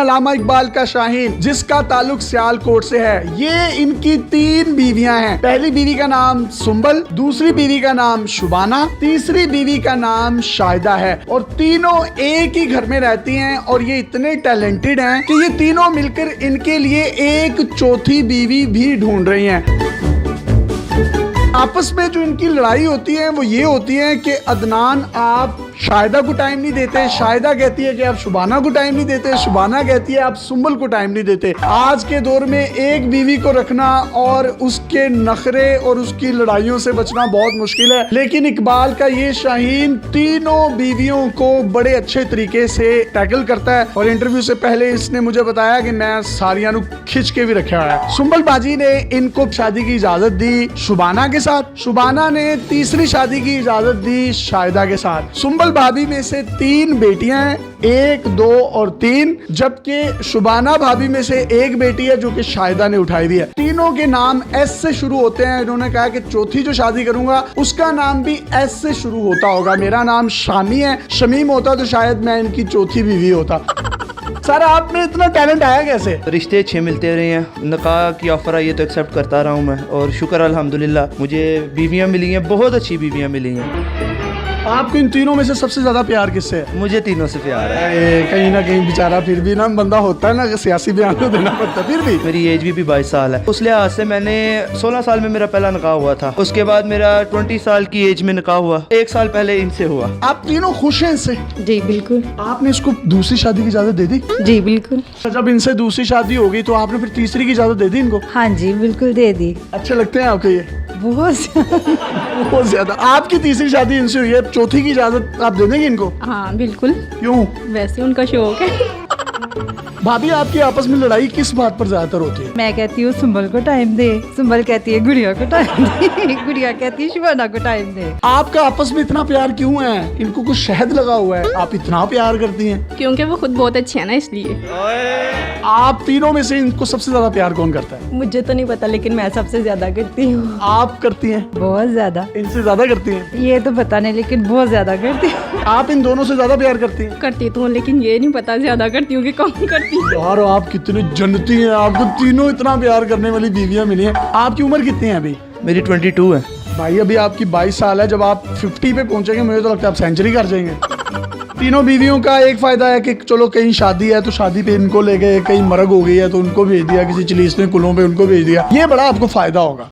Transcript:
अल्लामा इकबाल का शाहीन, जिसका ताल्लुक सियालकोट से है। ये इनकी 3 बीवियां हैं। पहली बीवी का नाम सुंबल, दूसरी बीवी का नाम शुबाना, तीसरी बीवी का नाम शाहिदा है। और तीनों एक ही घर में रहती हैं और ये इतने टैलेंटेड हैं कि ये तीनों मिलकर इनके लिए एक चौथी बीवी भी ढूंढ रही हैं। आपस में जो इनकी लड़ाई होती है वो ये होती है कि अदनान आप शाहिदा को टाइम नहीं देते, शाहिदा कहती है कि आप शुबाना को टाइम नहीं देते, शुबाना कहती है आप सुंबल को टाइम नहीं देते। आज के दौर में एक बीवी को रखना और उसके नखरे और उसकी लड़ाइयों से बचना बहुत मुश्किल है, लेकिन इकबाल का ये शाहीन तीनों बीवियों को बड़े अच्छे तरीके से टैकल करता है। और इंटरव्यू से पहले इसने मुझे बताया कि मैं सारियां नु खिंच के भी रखा है। सुंबल बाजी ने इनको शादी की इजाजत दी शुबाना के साथ, शुबाना ने तीसरी शादी की इजाजत दी शाहिदा के साथ। सुंबल भाभी में से 3 बेटियां हैं, 1, 2 और 3, जबकि शुबाना भाभी में से 1 बेटी है जो कि शाहिदा ने उठाई हुई है। तीनों के नाम एस से शुरू होते हैं। इन्होंने कहा कि चौथी जो शादी करूंगा उसका नाम भी एस से शुरू होता होगा। मेरा नाम शामी है, शमीम होता तो शायद मैं इनकी चौथी बीवी होता। सर आप में इतना टैलेंट आया कैसे? रिश्ते अच्छे मिलते रहे हैं, निकाह की ऑफर आई है तो एक्सेप्ट करता रहा हूँ मैं, और शुक्र अल्हम्दुलिल्लाह मुझे बीवियाँ मिली हैं, बहुत अच्छी बीवियाँ मिली हैं। आपको इन तीनों में से सबसे ज्यादा प्यार किससे है? मुझे तीनों से प्यार है। कहीं ना कहीं बेचारा फिर भी ना बंदा होता है ना कि सियासी बयान तो देना पड़ता है, फिर भी मेरी एज भी 22 साल है। उस लिहाज से मैंने 16 साल में मेरा पहला निकाह हुआ था, उसके बाद मेरा 20 साल की एज में निकाह हुआ, 1 साल पहले इनसे हुआ। आप तीनों खुश हैं इससे? जी बिल्कुल। आपने इसको दूसरी शादी की इजाजत दे दी? जी बिल्कुल। जब इनसे दूसरी शादी हो गई तो आपने फिर तीसरी की इजाजत दे दी इनको? हाँ जी बिल्कुल दे दी। अच्छे लगते हैं आपको ये? बहुत ज्यादा। आपकी तीसरी शादी इनसे हुई है, चौथी की इजाजत आप दे देंगे इनको? हाँ बिल्कुल। क्यों? वैसे उनका शौक है। भाभी आपकी आपस में लड़ाई किस बात पर ज्यादातर होती है? मैं कहती हूँ सुंबल को टाइम दे, सुंबल कहती है गुड़िया को टाइम दे, गुड़िया कहती है शुबाना को टाइम दे। आपका आपस में इतना प्यार क्यों है? इनको कुछ शहद लगा हुआ है, आप इतना प्यार करती हैं? क्योंकि वो खुद बहुत अच्छे हैं ना, इसलिए। आप तीनों में से इनको सबसे ज्यादा प्यार कौन करता है? मुझे तो नहीं पता, लेकिन मैं सबसे ज्यादा करती हूँ। आप करती हैं? बहुत ज्यादा। इनसे ज्यादा करती हैं? ये तो पता नहीं, लेकिन बहुत ज्यादा करती हूँ। आप इन दोनों से ज्यादा प्यार करती हैं? करती तो हूँ, लेकिन ये नहीं पता ज्यादा करती हूँ कि कम करती हूँ। यार आप कितने जन्नती हैं, आपको तीनों इतना प्यार करने वाली बीवियां मिली हैं। आपकी उम्र कितनी है अभी? मेरी 22 है। भाई अभी आपकी 22 साल है, जब आप 50 पे पहुंचेंगे मुझे तो लगता है आप सेंचुरी कर जाएंगे। तीनों बीवियों का एक फायदा है कि चलो कहीं शादी है तो शादी पे इनको ले गए, कहीं मरग हो गई है तो उनको भेज दिया, किसी चिलीस ने कुलों पे उनको भेज दिया। ये बड़ा आपको फायदा होगा।